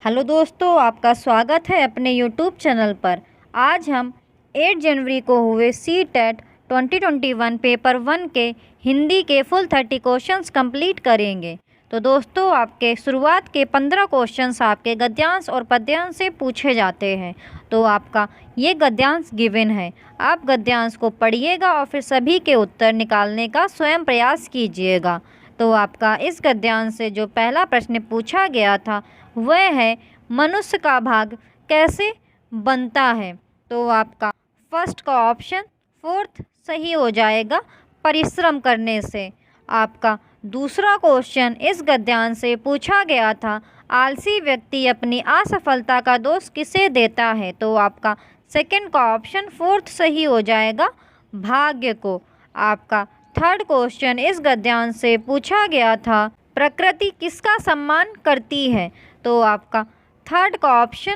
Hello दोस्तों, आपका स्वागत है अपने यूट्यूब चैनल पर। आज हम 8 जनवरी को हुए सी टेट 2021 पेपर 1 के हिंदी के फुल 30 क्वेश्चंस कंप्लीट करेंगे। तो दोस्तों, आपके शुरुआत के 15 क्वेश्चंस आपके गद्यांश और पद्यांश से पूछे जाते हैं। तो आपका ये गद्यांश गिवन है, आप गद्यांश को पढ़िएगा और फिर सभी के उत्तर निकालने का स्वयं प्रयास कीजिएगा। तो आपका इस गद्यांश से जो पहला प्रश्न पूछा गया था वह है, मनुष्य का भाग कैसे बनता है। तो आपका फर्स्ट का ऑप्शन फोर्थ सही हो जाएगा, परिश्रम करने से। आपका दूसरा क्वेश्चन इस गद्यांश से पूछा गया था, आलसी व्यक्ति अपनी असफलता का दोष किसे देता है। तो आपका सेकंड का ऑप्शन फोर्थ सही हो जाएगा, भाग्य को। आपका थर्ड क्वेश्चन इस गद्यांश से पूछा गया था, प्रकृति किसका सम्मान करती है। तो आपका थर्ड का ऑप्शन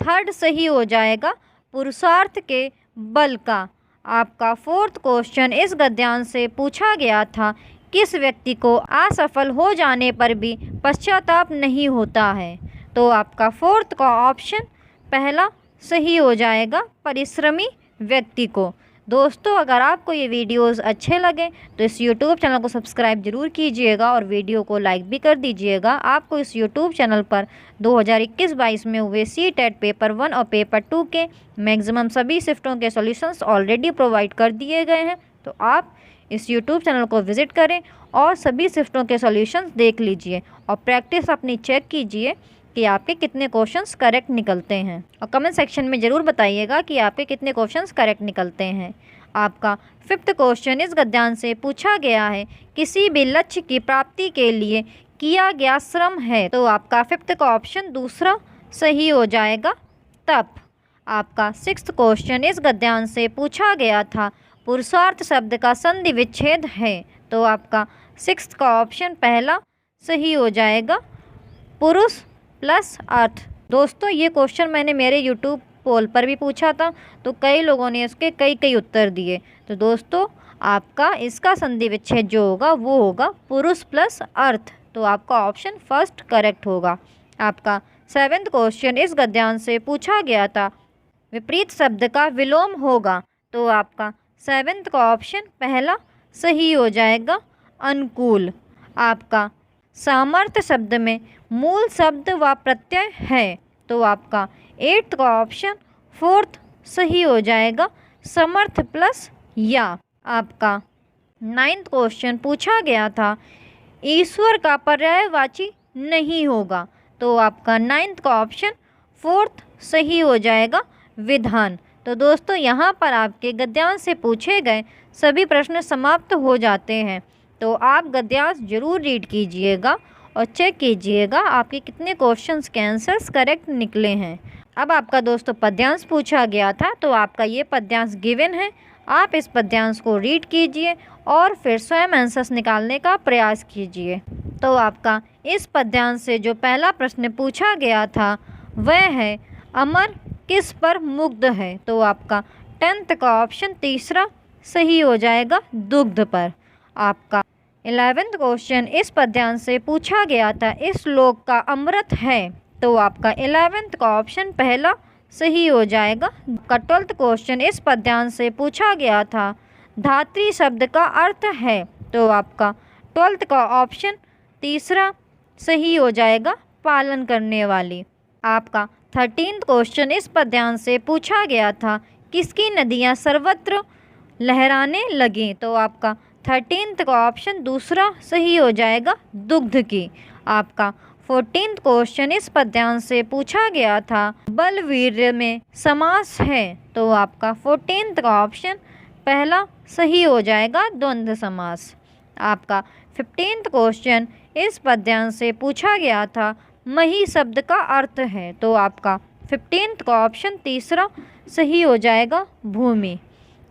थर्ड सही हो जाएगा, पुरुषार्थ के बल का। आपका फोर्थ क्वेश्चन इस गद्यांश से पूछा गया था, किस व्यक्ति को असफल हो जाने पर भी पश्चाताप नहीं होता है। तो आपका फोर्थ का ऑप्शन पहला सही हो जाएगा, परिश्रमी व्यक्ति को। दोस्तों, अगर आपको ये वीडियोस अच्छे लगे तो इस यूट्यूब चैनल को सब्सक्राइब जरूर कीजिएगा और वीडियो को लाइक भी कर दीजिएगा। आपको इस यूट्यूब चैनल पर 2021-22 में हुए सी टेट पेपर 1 और पेपर 2 के मैक्सिमम सभी शिफ्टों के सॉल्यूशंस ऑलरेडी प्रोवाइड कर दिए गए हैं। तो आप इस यूट्यूब चैनल को विज़िट करें और सभी शिफ्टों के सॉल्यूशंस देख लीजिए और प्रैक्टिस अपनी चेक कीजिए कि आपके कितने क्वेश्चंस करेक्ट निकलते हैं। और कमेंट सेक्शन में ज़रूर बताइएगा कि आपके कितने क्वेश्चंस करेक्ट निकलते हैं। आपका फिफ्थ क्वेश्चन इस गद्यांश से पूछा गया है, किसी भी लक्ष्य की प्राप्ति के लिए किया गया श्रम है। तो आपका फिफ्थ का ऑप्शन दूसरा सही हो जाएगा, तप। आपका सिक्स्थ क्वेश्चन इस गद्यांश से पूछा गया था, पुरुषार्थ शब्द का संधि विच्छेद है। तो आपका सिक्स्थ का ऑप्शन पहला सही हो जाएगा, पुरुष प्लस अर्थ। दोस्तों, ये क्वेश्चन मैंने मेरे यूट्यूब पोल पर भी पूछा था, तो कई लोगों ने इसके कई उत्तर दिए। तो दोस्तों, आपका इसका संधि विच्छेद जो होगा वो होगा पुरुष प्लस अर्थ। तो आपका ऑप्शन फर्स्ट करेक्ट होगा। आपका सेवेंथ क्वेश्चन इस गद्यांश से पूछा गया था, विपरीत शब्द का विलोम होगा। तो आपका सेवेंथ का ऑप्शन पहला सही हो जाएगा, अनुकूल। आपका सामर्थ्य शब्द में मूल शब्द व प्रत्यय है। तो आपका एट्थ का ऑप्शन फोर्थ सही हो जाएगा, समर्थ प्लस या। आपका नाइन्थ क्वेश्चन पूछा गया था, ईश्वर का पर्यायवाची नहीं होगा। तो आपका नाइन्थ का ऑप्शन फोर्थ सही हो जाएगा, विधान। तो दोस्तों, यहाँ पर आपके गद्यांश से पूछे गए सभी प्रश्न समाप्त हो जाते हैं। तो आप गद्यांश जरूर रीड कीजिएगा और चेक कीजिएगा आपके कितने क्वेश्चंस के आंसर्स करेक्ट निकले हैं। अब आपका दोस्तों पद्यांश पूछा गया था, तो आपका ये पद्यांश गिवन है। आप इस पद्यांश को रीड कीजिए और फिर स्वयं आंसर्स निकालने का प्रयास कीजिए। तो आपका इस पद्यांश से जो पहला प्रश्न पूछा गया था वह है, अमर किस पर मुग्ध है। तो आपका 10th का ऑप्शन तीसरा सही हो जाएगा, दुग्ध पर। आपका 11th क्वेश्चन इस पद्यांश से पूछा गया था, इस लोक का अमृत है। तो आपका 11th का ऑप्शन पहला सही हो जाएगा। 12th क्वेश्चन इस पद्यांश से पूछा गया था, धात्री शब्द का अर्थ है। तो आपका 12th का ऑप्शन तीसरा सही हो जाएगा, पालन करने वाली। आपका 13th क्वेश्चन इस पद्यांश से पूछा गया था, किसकी नदियाँ सर्वत्र लहराने लगीं। तो आपका 13th का ऑप्शन दूसरा सही हो जाएगा, दुग्ध की। आपका 14th क्वेश्चन इस पद्यांश से पूछा गया था, बलवीर में समास है। तो आपका 14th का ऑप्शन पहला सही हो जाएगा, द्वंद्व समास। आपका 15th क्वेश्चन इस पद्यांश से पूछा गया था, मही शब्द का अर्थ है। तो आपका 15th का ऑप्शन तीसरा सही हो जाएगा, भूमि।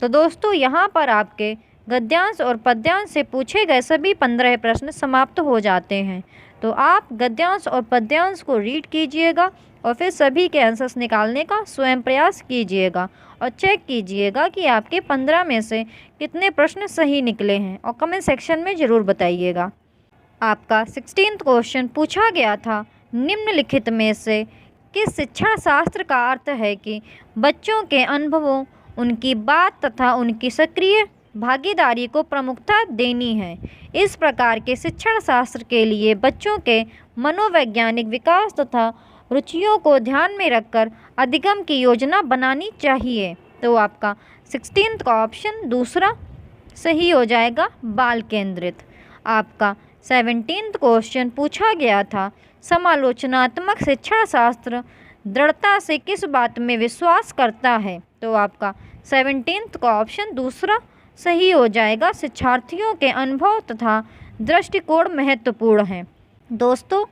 तो दोस्तों, यहाँ पर आपके गद्यांश और पद्यांश से पूछे गए सभी 15 प्रश्न समाप्त हो जाते हैं। तो आप गद्यांश और पद्यांश को रीड कीजिएगा और फिर सभी के आंसर्स निकालने का स्वयं प्रयास कीजिएगा और चेक कीजिएगा कि आपके 15 में से कितने प्रश्न सही निकले हैं और कमेंट सेक्शन में ज़रूर बताइएगा। आपका 16th क्वेश्चन पूछा गया था, निम्नलिखित में से किस शिक्षण शास्त्र का अर्थ है कि बच्चों के अनुभवों, उनकी बात तथा उनकी सक्रिय भागीदारी को प्रमुखता देनी है। इस प्रकार के शिक्षण शास्त्र के लिए बच्चों के मनोवैज्ञानिक विकास तथा रुचियों को ध्यान में रखकर अधिगम की योजना बनानी चाहिए। तो आपका 16th का ऑप्शन दूसरा सही हो जाएगा, बाल केंद्रित। आपका 17th क्वेश्चन पूछा गया था, समालोचनात्मक शिक्षण शास्त्र दृढ़ता से किस बात में विश्वास करता है। तो आपका 17th का ऑप्शन दूसरा सही हो जाएगा, शिक्षार्थियों के अनुभव तथा दृष्टिकोण महत्वपूर्ण हैं। दोस्तों,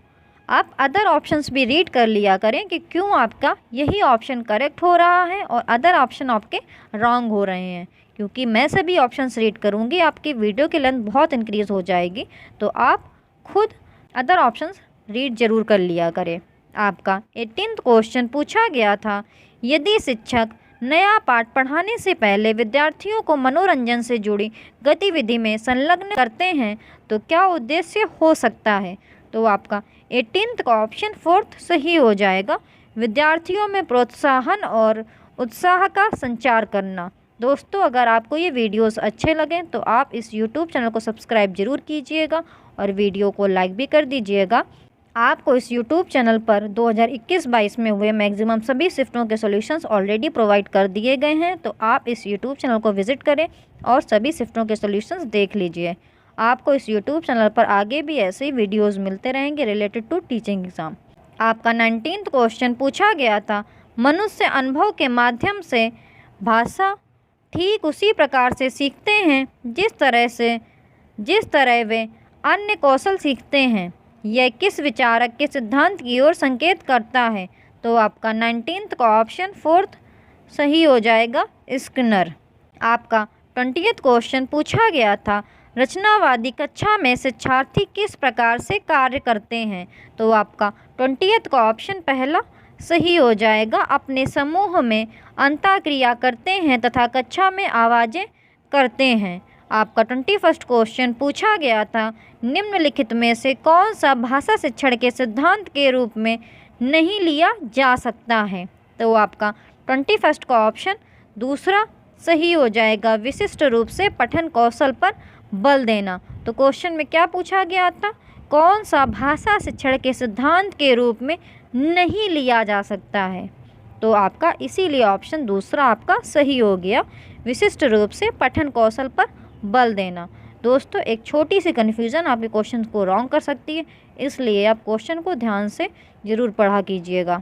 आप अदर ऑप्शंस भी रीड कर लिया करें कि क्यों आपका यही ऑप्शन करेक्ट हो रहा है और अदर ऑप्शन आपके रॉन्ग हो रहे हैं, क्योंकि मैं सभी ऑप्शंस रीड करूंगी, आपकी वीडियो की लेंथ बहुत इंक्रीज़ हो जाएगी, तो आप खुद अदर ऑप्शंस रीड जरूर कर लिया करें। आपका 18th क्वेश्चन पूछा गया था, यदि शिक्षक नया पाठ पढ़ाने से पहले विद्यार्थियों को मनोरंजन से जुड़ी गतिविधि में संलग्न करते हैं तो क्या उद्देश्य हो सकता है। तो आपका 18th का ऑप्शन 4th सही हो जाएगा, विद्यार्थियों में प्रोत्साहन और उत्साह का संचार करना। दोस्तों, अगर आपको ये वीडियोस अच्छे लगें तो आप इस YouTube चैनल को सब्सक्राइब जरूर कीजिएगा और वीडियो को लाइक भी कर दीजिएगा। आपको इस YouTube चैनल पर 2021-22 में हुए मैक्सिमम सभी शिफ्टों के सॉल्यूशंस ऑलरेडी प्रोवाइड कर दिए गए हैं, तो आप इस YouTube चैनल को विजिट करें और सभी शिफ्टों के सॉल्यूशंस देख लीजिए। आपको इस YouTube चैनल पर आगे भी ऐसे ही वीडियोज़ मिलते रहेंगे रिलेटेड टू टीचिंग एग्ज़ाम। आपका 19th क्वेश्चन पूछा गया था, मनुष्य अनुभव के माध्यम से भाषा ठीक उसी प्रकार से सीखते हैं जिस तरह वे अन्य कौशल सीखते हैं। यह किस विचारक के सिद्धांत की ओर संकेत करता है। तो आपका 19th का ऑप्शन 4th सही हो जाएगा, स्किनर। आपका 20th क्वेश्चन पूछा गया था, रचनावादी कक्षा में शिक्षार्थी किस प्रकार से कार्य करते हैं। तो आपका 20th का ऑप्शन पहला सही हो जाएगा, अपने समूह में अंतःक्रिया करते हैं तथा कक्षा में आवाज़ें करते हैं। आपका 21st क्वेश्चन पूछा गया था, निम्नलिखित में से कौन सा भाषा शिक्षण के सिद्धांत के रूप में नहीं लिया जा सकता है। तो आपका 21st का ऑप्शन दूसरा सही हो जाएगा, विशिष्ट रूप से पठन कौशल पर बल देना। तो क्वेश्चन में क्या पूछा गया था, कौन सा भाषा शिक्षण के सिद्धांत के रूप में नहीं लिया जा सकता है। तो आपका इसीलिए ऑप्शन दूसरा आपका सही हो गया, विशिष्ट रूप से पठन कौशल पर बल देना। दोस्तों, एक छोटी सी कन्फ्यूज़न आपके क्वेश्चन को रॉन्ग कर सकती है, इसलिए आप क्वेश्चन को ध्यान से ज़रूर पढ़ा कीजिएगा।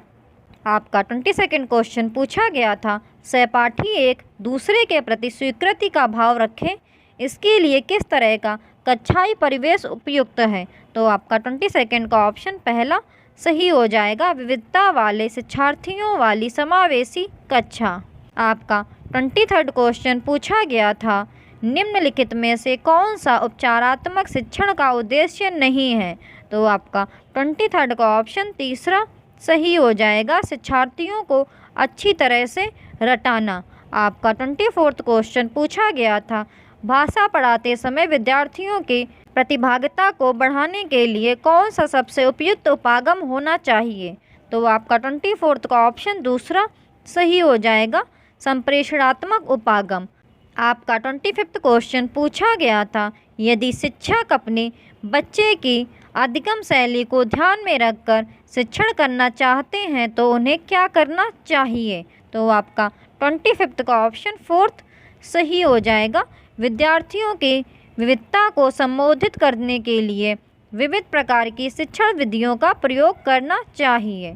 आपका 22nd क्वेश्चन पूछा गया था, सहपाठी एक दूसरे के प्रति स्वीकृति का भाव रखें, इसके लिए किस तरह का कक्षाई परिवेश उपयुक्त है। तो आपका 22nd का ऑप्शन पहला सही हो जाएगा, विविधता वाले शिक्षार्थियों वाली समावेशी कक्षा। आपका 23rd क्वेश्चन पूछा गया था, निम्नलिखित में से कौन सा उपचारात्मक शिक्षण का उद्देश्य नहीं है। तो आपका 23rd का ऑप्शन तीसरा सही हो जाएगा, शिक्षार्थियों को अच्छी तरह से रटाना। आपका 24th क्वेश्चन पूछा गया था, भाषा पढ़ाते समय विद्यार्थियों की प्रतिभागिता को बढ़ाने के लिए कौन सा सबसे उपयुक्त उपागम होना चाहिए। तो आपका 24th का ऑप्शन दूसरा सही हो जाएगा, संप्रेषणात्मक उपागम। आपका 25th क्वेश्चन पूछा गया था, यदि शिक्षक अपने बच्चे की अधिगम शैली को ध्यान में रखकर शिक्षण करना चाहते हैं तो उन्हें क्या करना चाहिए। तो आपका 25th का ऑप्शन 4th सही हो जाएगा, विद्यार्थियों की विविधता को संबोधित करने के लिए विविध प्रकार की शिक्षण विधियों का प्रयोग करना चाहिए।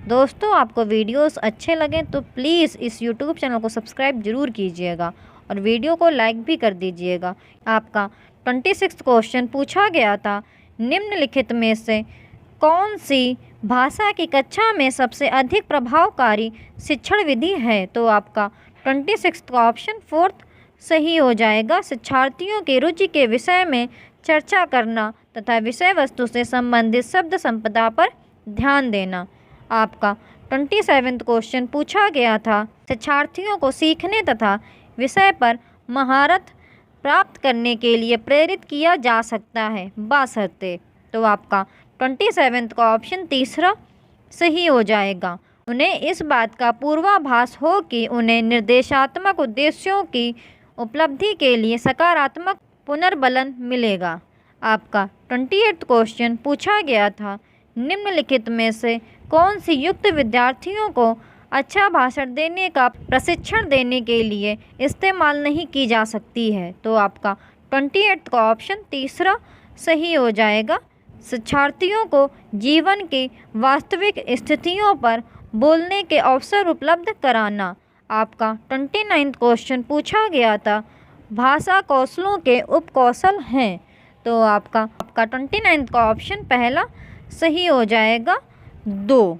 दोस्तों, आपको वीडियोस अच्छे लगें तो प्लीज़ इस YouTube चैनल को सब्सक्राइब जरूर कीजिएगा और वीडियो को लाइक भी कर दीजिएगा। आपका 26th क्वेश्चन पूछा गया था, निम्नलिखित में से कौन सी भाषा की कक्षा में सबसे अधिक प्रभावकारी शिक्षण विधि है। तो आपका 26th का ऑप्शन 4th सही हो जाएगा, शिक्षार्थियों की रुचि के विषय में चर्चा करना तथा विषय वस्तु से संबंधित शब्द संपदा पर ध्यान देना। आपका 27th क्वेश्चन पूछा गया था, शिक्षार्थियों को सीखने तथा विषय पर महारत प्राप्त करने के लिए प्रेरित किया जा सकता है बशर्ते। तो आपका 27 का ऑप्शन तीसरा सही हो जाएगा। उन्हें इस बात का पूर्वाभास हो कि उन्हें निर्देशात्मक उद्देश्यों की उपलब्धि के लिए सकारात्मक पुनर्बलन मिलेगा। आपका 28 क्वेश्चन पूछा गया था, निम्नलिखित में से कौन सी युक्त विद्यार्थियों को अच्छा भाषण देने का प्रशिक्षण देने के लिए इस्तेमाल नहीं की जा सकती है। तो आपका 28 का ऑप्शन तीसरा सही हो जाएगा। शिक्षार्थियों को जीवन की वास्तविक स्थितियों पर बोलने के अवसर उपलब्ध कराना। आपका 29 क्वेश्चन पूछा गया था, भाषा कौशलों के उपकौशल हैं। तो आपका 29 का ऑप्शन पहला सही हो जाएगा 2।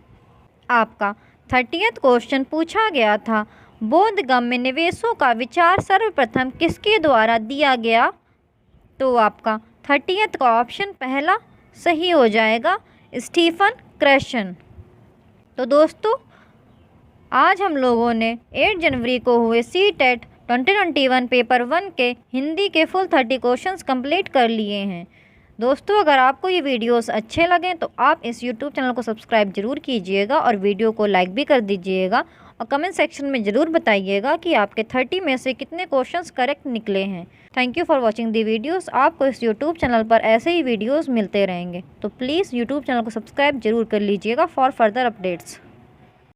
आपका 30th क्वेश्चन पूछा गया था, बोधगम्य निवेशों का विचार सर्वप्रथम किसके द्वारा दिया गया। तो आपका 30th का ऑप्शन पहला सही हो जाएगा, स्टीफन क्रैशन। तो दोस्तों, आज हम लोगों ने 8 जनवरी को हुए CTET 2021 पेपर 1 के हिंदी के फुल 30 क्वेश्चंस कंप्लीट कर लिए हैं। दोस्तों, अगर आपको ये वीडियोस अच्छे लगें तो आप इस YouTube चैनल को सब्सक्राइब जरूर कीजिएगा और वीडियो को लाइक भी कर दीजिएगा और कमेंट सेक्शन में ज़रूर बताइएगा कि आपके 30 में से कितने क्वेश्चंस करेक्ट निकले हैं। Thank you for watching the videos. आपको इस YouTube चैनल पर ऐसे ही वीडियोस मिलते रहेंगे, तो प्लीज़ YouTube चैनल को सब्सक्राइब जरूर कर लीजिएगा फॉर फर्दर अपडेट्स।